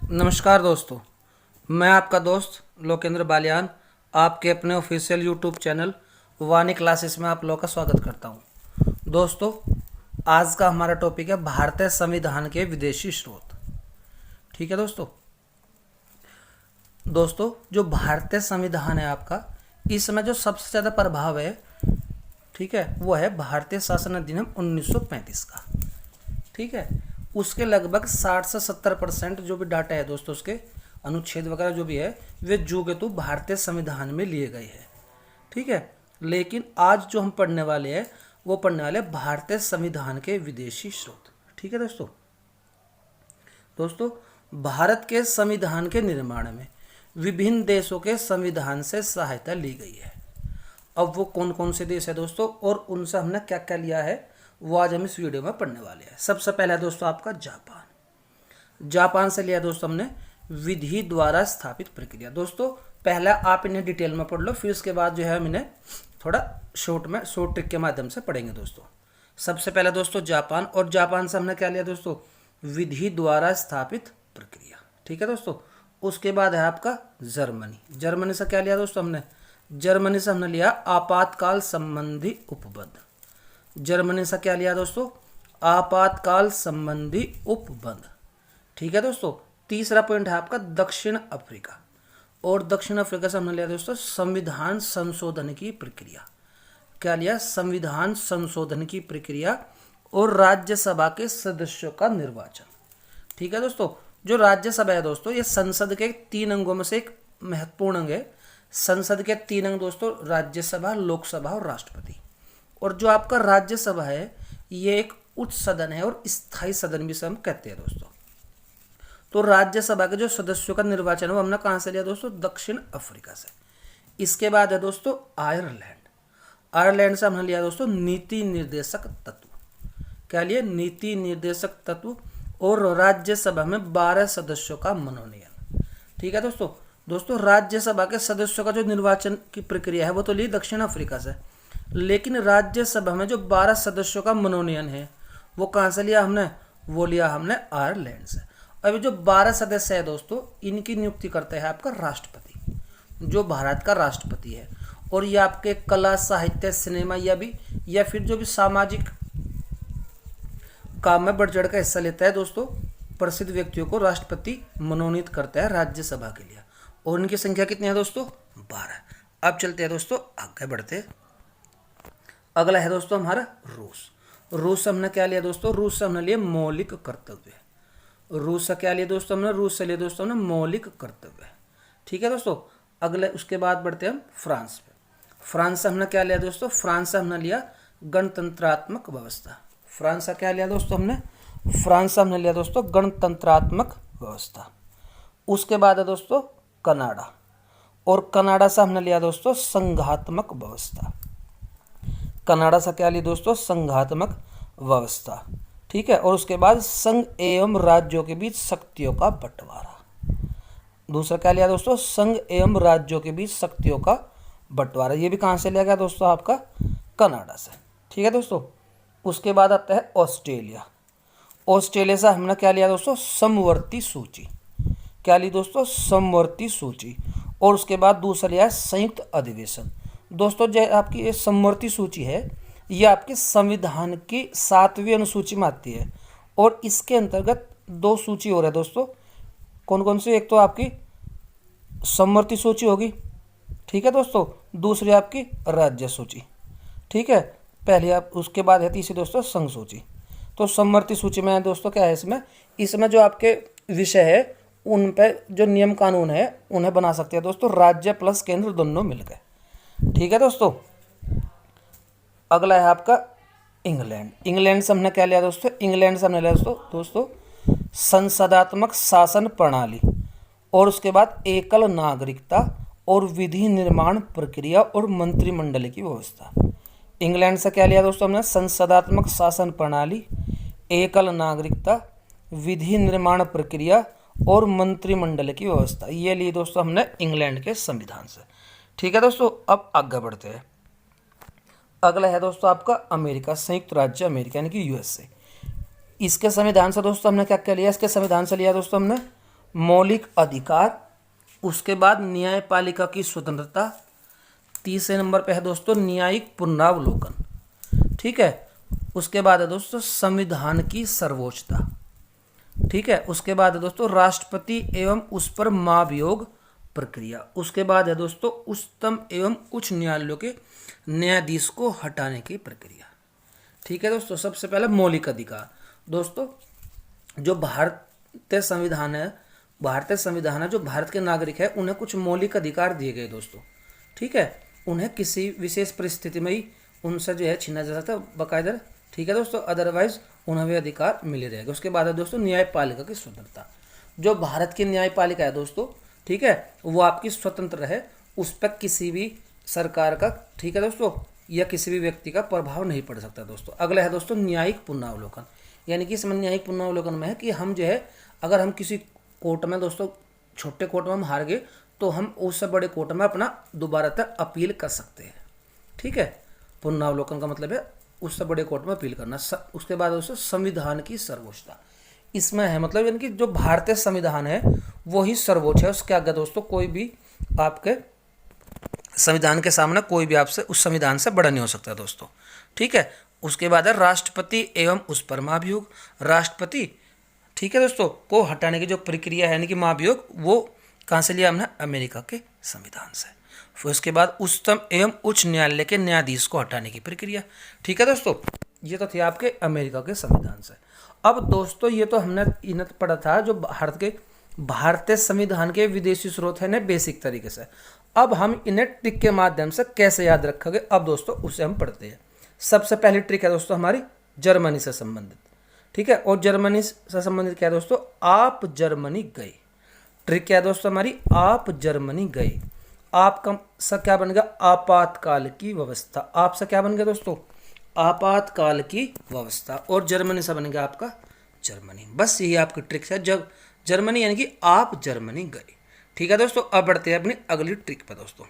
नमस्कार दोस्तों, मैं आपका दोस्त लोकेंद्र बालियान आपके अपने ऑफिशियल यूट्यूब चैनल वाणी क्लासेस में आप लोगों का स्वागत करता हूं। दोस्तों, आज का हमारा टॉपिक है भारतीय संविधान के विदेशी स्रोत। ठीक है दोस्तों, जो भारतीय संविधान है आपका, इसमें जो सबसे ज़्यादा प्रभाव है, ठीक है, वो है भारतीय शासन अधिनियम 1935 का। ठीक है, उसके लगभग 60 से 70% जो भी डाटा है दोस्तों, उसके अनुच्छेद वगैरह जो भी है, वे जो के तो भारतीय संविधान में लिए गए हैं। ठीक है, लेकिन आज जो हम पढ़ने वाले हैं वो पढ़ने वाले भारतीय संविधान के विदेशी स्रोत। ठीक है दोस्तों, भारत के संविधान के निर्माण में विभिन्न देशों के संविधान से सहायता ली गई है। अब वो कौन कौन से देश है दोस्तों, और उनसे हमने क्या क्या लिया है, वो आज हम इस वीडियो में पढ़ने वाले हैं। सबसे पहला दोस्तों आपका जापान से लिया दोस्तों हमने विधि द्वारा स्थापित प्रक्रिया। दोस्तों पहला आप इन्हें डिटेल में पढ़ लो, फिर उसके बाद जो है हम इन्हें थोड़ा शॉर्ट ट्रिक के माध्यम से पढ़ेंगे दोस्तों। सबसे पहला दोस्तों जापान, और जापान से हमने क्या लिया दोस्तों, विधि द्वारा स्थापित प्रक्रिया। ठीक है दोस्तों, उसके बाद है आपका जर्मनी से क्या लिया दोस्तों हमने, जर्मनी से हमने लिया आपातकाल संबंधी उपबंध। जर्मनी से क्या लिया दोस्तों, आपातकाल संबंधी उपबंध। ठीक है दोस्तों, तीसरा पॉइंट है आपका दक्षिण अफ्रीका, और दक्षिण अफ्रीका से हमने लिया दोस्तों संविधान संशोधन की प्रक्रिया। क्या लिया, संविधान संशोधन की प्रक्रिया और राज्यसभा के सदस्यों का निर्वाचन। ठीक है दोस्तों, जो राज्यसभा है दोस्तों, ये संसद के 3 अंगों में से एक महत्वपूर्ण अंग है। संसद के 3 अंग दोस्तों, राज्यसभा, लोकसभा और राष्ट्रपति। और जो आपका राज्यसभा है, ये एक उच्च सदन है और स्थायी सदन भी से हम कहते हैं दोस्तों। तो राज्यसभा के जो सदस्यों का निर्वाचन है वो हमने कहाँ से लिया दोस्तों, दक्षिण अफ्रीका से। इसके बाद है दोस्तों आयरलैंड से हमने लिया दोस्तों नीति निर्देशक तत्व। क्या लिए, नीति निर्देशक तत्व, और राज्यसभा में 12 सदस्यों का मनोनयन। ठीक है दोस्तों, राज्यसभा के सदस्यों का जो निर्वाचन की प्रक्रिया है वो तो ली दक्षिण अफ्रीका से, लेकिन राज्यसभा में जो 12 सदस्यों का मनोनयन है वो कहाँ से लिया हमने, वो लिया हमने आयरलैंड से। अभी जो 12 सदस्य है दोस्तों, इनकी नियुक्ति करता है आपका राष्ट्रपति, जो भारत का राष्ट्रपति है। और ये आपके कला, साहित्य, सिनेमा या फिर जो भी सामाजिक काम में बढ़ चढ़ का हिस्सा लेता है दोस्तों, प्रसिद्ध व्यक्तियों को राष्ट्रपति मनोनीत करता है राज्यसभा के लिए। और इनकी संख्या कितनी है दोस्तों, 12। अब चलते हैं दोस्तों, आगे बढ़ते हैं। अगला है दोस्तों हमारा रूस से हमने क्या लिया दोस्तों, रूस से हमने लिया मौलिक कर्तव्य। रूस से क्या लिया दोस्तों हमने, रूस से लिया दोस्तों हमने मौलिक कर्तव्य। ठीक है दोस्तों, अगले उसके बाद बढ़ते हैं हम फ्रांस पे। फ्रांस से हमने क्या लिया दोस्तों, फ्रांस से हमने लिया गणतंत्रात्मक व्यवस्था। फ्रांस से क्या लिया दोस्तों हमने, फ्रांस से हमने लिया दोस्तों गणतंत्रात्मक व्यवस्था। उसके बाद है दोस्तों कनाडा, और कनाडा से हमने लिया दोस्तों संघात्मक व्यवस्था। कनाडा से क्या लिया दोस्तों, संघात्मक व्यवस्था। ठीक है, और उसके बाद संघ एवं राज्यों के बीच शक्तियों का बंटवारा। दूसरा क्या लिया दोस्तों, संघ एवं राज्यों के बीच शक्तियों का बंटवारा। ये भी कहाँ से लिया गया दोस्तों, आपका कनाडा से। ठीक है दोस्तों, उसके बाद आता है ऑस्ट्रेलिया। ऑस्ट्रेलिया से हमने क्या लिया दोस्तों, समवर्ती सूची। क्या ली दोस्तों, समवर्ती सूची। और उसके बाद दूसरा लिया है संयुक्त अधिवेशन। दोस्तों जो आपकी ये समवर्ती सूची है, ये आपके संविधान की 7वीं अनुसूची में आती है, और इसके अंतर्गत 2 सूची और है दोस्तों। कौन कौन सी, एक तो आपकी समवर्ती सूची होगी, ठीक है दोस्तों, दूसरी आपकी राज्य सूची। ठीक है, पहले आप, उसके बाद है तीसरी दोस्तों संघ सूची। तो समवर्ती सूची में दोस्तों क्या है, इसमें जो आपके विषय है उन पर जो नियम कानून है उन्हें बना सकते हैं दोस्तों राज्य प्लस केंद्र दोनों मिलकर। ठीक है दोस्तों, अगला है आपका इंग्लैंड से हमने क्या लिया दोस्तों, इंग्लैंड से हमने लिया दोस्तों संसदात्मक शासन प्रणाली, और उसके बाद एकल नागरिकता और विधि निर्माण प्रक्रिया और मंत्रिमंडल की व्यवस्था। इंग्लैंड से क्या लिया दोस्तों हमने, संसदात्मक शासन प्रणाली, एकल नागरिकता, विधि निर्माण प्रक्रिया और मंत्रिमंडल की व्यवस्था। ये ली दोस्तों हमने इंग्लैंड के संविधान से। ठीक है दोस्तों, अब आगे बढ़ते हैं। अगला है दोस्तों आपका अमेरिका, संयुक्त राज्य अमेरिका यानी कि यूएसए। इसके संविधान से दोस्तों हमने क्या क्या लिया, इसके संविधान से लिया दोस्तों हमने मौलिक अधिकार, उसके बाद न्यायपालिका की स्वतंत्रता, तीसरे नंबर पे है दोस्तों न्यायिक पुनरावलोकन, ठीक है। उसके बाद है दोस्तों संविधान की सर्वोच्चता, ठीक है। उसके बाद है दोस्तों राष्ट्रपति एवं उस पर महाभियोग प्रक्रिया। उसके बाद है दोस्तों उच्चतम एवं उच्च न्यायालयों के न्यायाधीश को हटाने की प्रक्रिया, ठीक है दोस्तों। सबसे पहले मौलिक अधिकार दोस्तों, जो भारतीय संविधान है, जो भारत के नागरिक है उन्हें कुछ मौलिक अधिकार दिए गए दोस्तों, ठीक है। उन्हें किसी विशेष परिस्थिति में ही उनसे जो है छीना जा सकता है बाकायदा, ठीक है दोस्तों, अदरवाइज उन्हें भी अधिकार मिले रहेगा। उसके बाद है दोस्तों न्यायपालिका की स्वतंत्रता, जो भारत की न्यायपालिका है दोस्तों, ठीक है, वो आपकी स्वतंत्र रहे, उस पर किसी भी सरकार का, ठीक है दोस्तों, या किसी भी व्यक्ति का प्रभाव नहीं पड़ सकता दोस्तों। अगला है दोस्तों न्यायिक पुनरावलोकन, यानी कि इसमें न्यायिक पुनरावलोकन में है कि हम जो है अगर हम किसी कोर्ट में दोस्तों, छोटे कोर्ट में हम हार गए तो हम उससे बड़े कोर्ट में अपना दोबारा तक अपील कर सकते हैं, ठीक है। पुनरावलोकन का मतलब है उससे बड़े कोर्ट में अपील करना। उसके बाद दोस्तों संविधान की सर्वोच्चता, इसमें है मतलब यानी कि जो भारतीय संविधान है वो ही सर्वोच्च है, उसके आगे दोस्तों कोई भी आपके संविधान के सामने कोई भी आपसे उस संविधान से बड़ा नहीं हो सकता दोस्तों, ठीक है। उसके बाद है राष्ट्रपति एवं उस पर महाभियोग, राष्ट्रपति, ठीक है दोस्तों, को हटाने की जो प्रक्रिया है यानी कि महाभियोग, वो कहाँ से लिया हमने, अमेरिका के संविधान से। फिर उसके बाद उच्चतम एवं उच्च न्यायालय के न्यायाधीश को हटाने की प्रक्रिया, ठीक है दोस्तों। ये तो थे आपके अमेरिका के संविधान से। अब दोस्तों ये तो हमने इन्हें पढ़ा था जो भारतीय संविधान के विदेशी स्रोत है ना बेसिक तरीके से। अब हम इन्हें ट्रिक के माध्यम से कैसे याद रखेंगे, अब दोस्तों उसे हम पढ़ते हैं। सबसे पहली ट्रिक है दोस्तों हमारी जर्मनी से संबंधित, ठीक है। और जर्मनी से संबंधित क्या है दोस्तों, आप जर्मनी गए। ट्रिक क्या है दोस्तों हमारी, आप जर्मनी गए। आपका सा क्या बन गया, आपातकाल की व्यवस्था। आपसे क्या बन गया दोस्तों, आपातकाल की व्यवस्था। और जर्मनी से बन गया आपका जर्मनी। बस यही आपकी ट्रिक है, जब जर्मनी यानी कि आप जर्मनी गए, ठीक है दोस्तों। अब बढ़ते हैं अपनी अगली ट्रिक पर दोस्तों।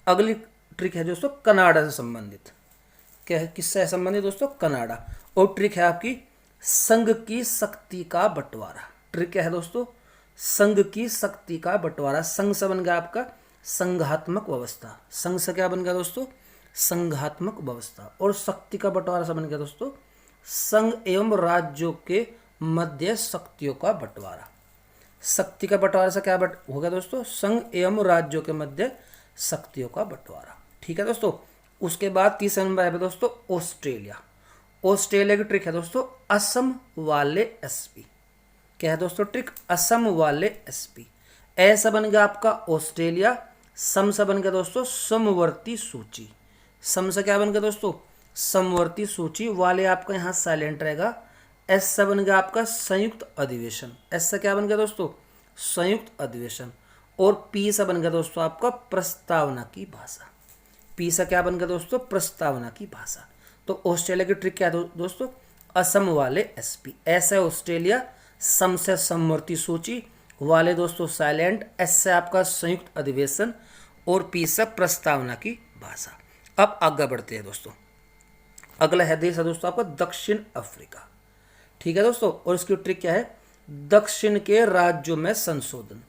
अगली ट्रिक है दोस्तों कनाडा से संबंधित। क्या है, किससे संबंधित दोस्तों, कनाडा। और ट्रिक है आपकी संघ की शक्ति का बंटवारा। ट्रिक क्या है दोस्तों, संघ की शक्ति का बंटवारा। संघ से बन गया आपका संघात्मक व्यवस्था। संघ से क्या बन गया दोस्तों, संघात्मक व्यवस्था। और शक्ति का बंटवारा से बन गया दोस्तों संघ एवं राज्यों के मध्य शक्तियों का बंटवारा। शक्ति का बंटवारा से क्या हो गया दोस्तों, संघ एवं राज्यों के मध्य शक्तियों का बंटवारा, ठीक है दोस्तों। उसके बाद तीसरा नंबर है दोस्तों ऑस्ट्रेलिया। ऑस्ट्रेलिया की ट्रिक है दोस्तों असम वाले एसपी। क्या है दोस्तों ट्रिक, असम वाले एसपी। ऐसा बन गया आपका ऑस्ट्रेलिया। सम से बन गया दोस्तों समवर्ती सूची। सम से क्या बन गया दोस्तों, समवर्ती सूची। वाले आपका यहाँ साइलेंट रहेगा। एस से बन गया आपका संयुक्त अधिवेशन। एस से क्या बन गया दोस्तों, संयुक्त अधिवेशन। और पी से बन गया दोस्तों आपका प्रस्तावना की भाषा। पी से क्या बन गया दोस्तों, प्रस्तावना की भाषा। तो ऑस्ट्रेलिया की ट्रिक क्या है दोस्तों, असम वाले एसपी। एस है ऑस्ट्रेलिया, सम से समवर्ती सूची, वाले दोस्तों साइलेंट, एस से आपका संयुक्त अधिवेशन और पी से प्रस्तावना की भाषा। अब आगे बढ़ते हैं दोस्तों। अगला है देश है दोस्तों आपका दक्षिण अफ्रीका, ठीक है दोस्तों। और इसकी ट्रिक क्या है, दक्षिण के राज्यों में संशोधन।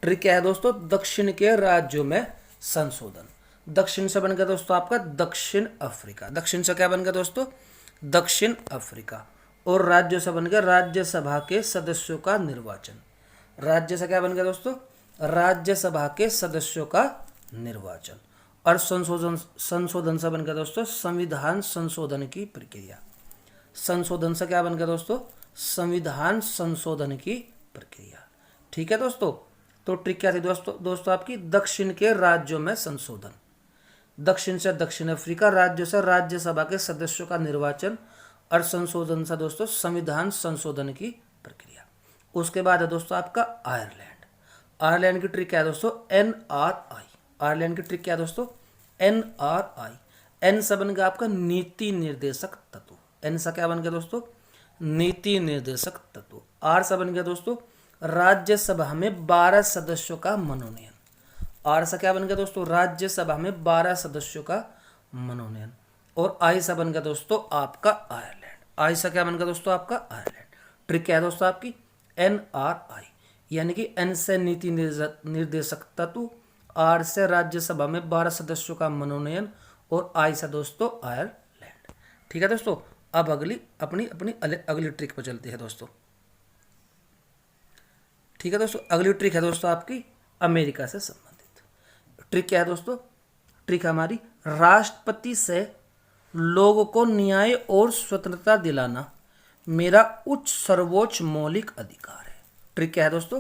ट्रिक क्या है दोस्तों, दक्षिण के राज्यों में संशोधन। दक्षिण से बन गया दोस्तों आपका दक्षिण अफ्रीका। दक्षिण से क्या बन गया दोस्तों, दक्षिण अफ्रीका। और राज्य से बन गया राज्यसभा के सदस्यों का निर्वाचन। राज्य से क्या बन गया दोस्तों, राज्यसभा के सदस्यों का निर्वाचन। और संशोधन से बन गया दोस्तों संविधान संशोधन की प्रक्रिया। संशोधन से क्या बन गया दोस्तों, संविधान संशोधन की प्रक्रिया, ठीक है दोस्तों। तो ट्रिक क्या थी दोस्तों आपकी, दक्षिण के राज्यों में संशोधन। दक्षिण से दक्षिण अफ्रीका, राज्य से राज्यसभा के सदस्यों का निर्वाचन, और संशोधन से दोस्तों संविधान संशोधन की प्रक्रिया। उसके बाद है दोस्तों आपका आयरलैंड। आयरलैंड की ट्रिक क्या है दोस्तों, NRI। आयरलैंड की ट्रिक क्या है दोस्तों, NRI। एन से बन गया आपका नीति निर्देशक तत्व। एन से क्या बन गया दोस्तों, नीति निर्देशक तत्व। आर से बन गया दोस्तों राज्यसभा में 12 सदस्यों का मनोनयन। आर से क्या बन गया दोस्तों, राज्यसभा में 12 सदस्यों का मनोनयन। और आई से बन गया दोस्तों आपका आयरलैंड। आई से क्या बन गया दोस्तों आपका आयरलैंड। ट्रिक क्या है दोस्तों आपकी, NRI। यानी कि N से नीति निर्देशक तत्व, R से राज्यसभा में 12 सदस्यों का मनोनयन और I से दोस्तों आयरलैंड। ठीक है दोस्तों, अब अगली अगली ट्रिक पर चलते हैं दोस्तों। ठीक है दोस्तों, अगली ट्रिक है दोस्तों आपकी अमेरिका से संबंधित। ट्रिक क्या है दोस्तों? ट्रिक हमारी, राष्ट्रपति से लोगों को न्याय और स्वतंत्रता दिलाना मेरा उच्च सर्वोच्च मौलिक अधिकार है। ट्रिक क्या है दोस्तों?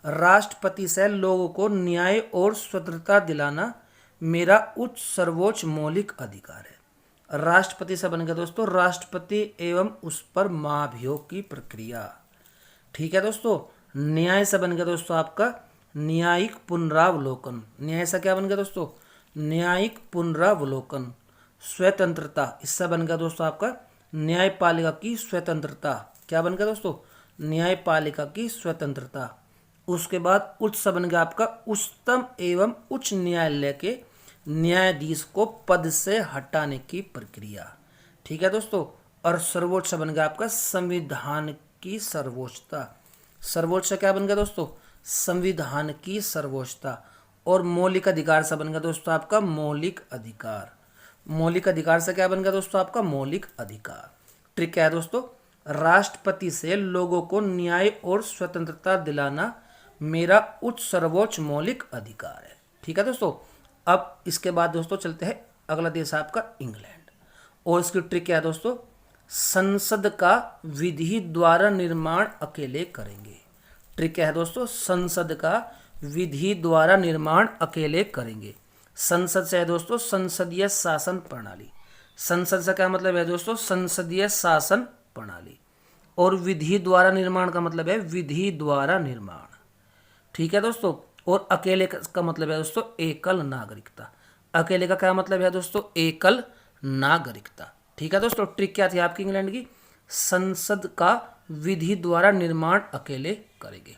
राष्ट्रपति से लोगों को न्याय और स्वतंत्रता दिलाना मेरा उच्च सर्वोच्च मौलिक अधिकार है। राष्ट्रपति से बन गया दोस्तों राष्ट्रपति एवं उस पर महाभियोग की प्रक्रिया। ठीक है दोस्तों, न्याय से बन गया दोस्तों आपका न्यायिक पुनरावलोकन। न्याय से क्या बन गया दोस्तों? न्यायिक पुनरावलोकन। स्वतंत्रता, इससे बन गया दोस्तों आपका न्यायपालिका की स्वतंत्रता। क्या बन गया दोस्तों? न्यायपालिका की स्वतंत्रता। उसके बाद उच्च से बन गया आपका उच्चतम एवं उच्च न्यायालय के न्यायाधीश को पद से हटाने की प्रक्रिया। ठीक है दोस्तों, और सर्वोच्च से बन गया आपका संविधान की सर्वोच्चता। सर्वोच्च से क्या बन गया दोस्तों? संविधान की सर्वोच्चता। और मौलिक अधिकार से बन गया दोस्तों आपका मौलिक अधिकार। मौलिक अधिकार से क्या बन गया दोस्तों आपका मौलिक अधिकार। ट्रिक क्या है दोस्तों? राष्ट्रपति से लोगों को न्याय और स्वतंत्रता दिलाना मेरा उच्च सर्वोच्च मौलिक अधिकार है। ठीक है दोस्तों, अब इसके बाद दोस्तों चलते हैं अगला देश आपका इंग्लैंड। और इसकी ट्रिक क्या है दोस्तों? संसद का विधि द्वारा निर्माण अकेले करेंगे। ट्रिक क्या है दोस्तों? संसद का विधि द्वारा निर्माण अकेले करेंगे। संसद से है दोस्तों संसदीय शासन प्रणाली। संसद से क्या मतलब है दोस्तों? संसदीय शासन प्रणाली। और विधि द्वारा निर्माण का मतलब है विधि द्वारा निर्माण। ठीक है दोस्तों, और अकेले का मतलब है दोस्तों एकल नागरिकता। अकेले का क्या मतलब है दोस्तों? एकल नागरिकता। ठीक है दोस्तों, ट्रिक क्या थी आपकी इंग्लैंड की? संसद का विधि द्वारा निर्माण अकेले करेंगे।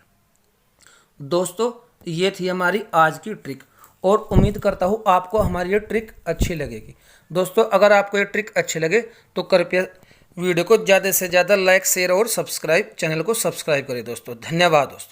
दोस्तों ये थी हमारी आज की ट्रिक, और उम्मीद करता हूँ आपको हमारी ये ट्रिक अच्छी लगेगी। दोस्तों अगर आपको ये ट्रिक अच्छी लगे तो कृपया वीडियो को ज़्यादा से ज़्यादा लाइक, शेयर और सब्सक्राइब, चैनल को सब्सक्राइब करें दोस्तों। धन्यवाद दोस्तों।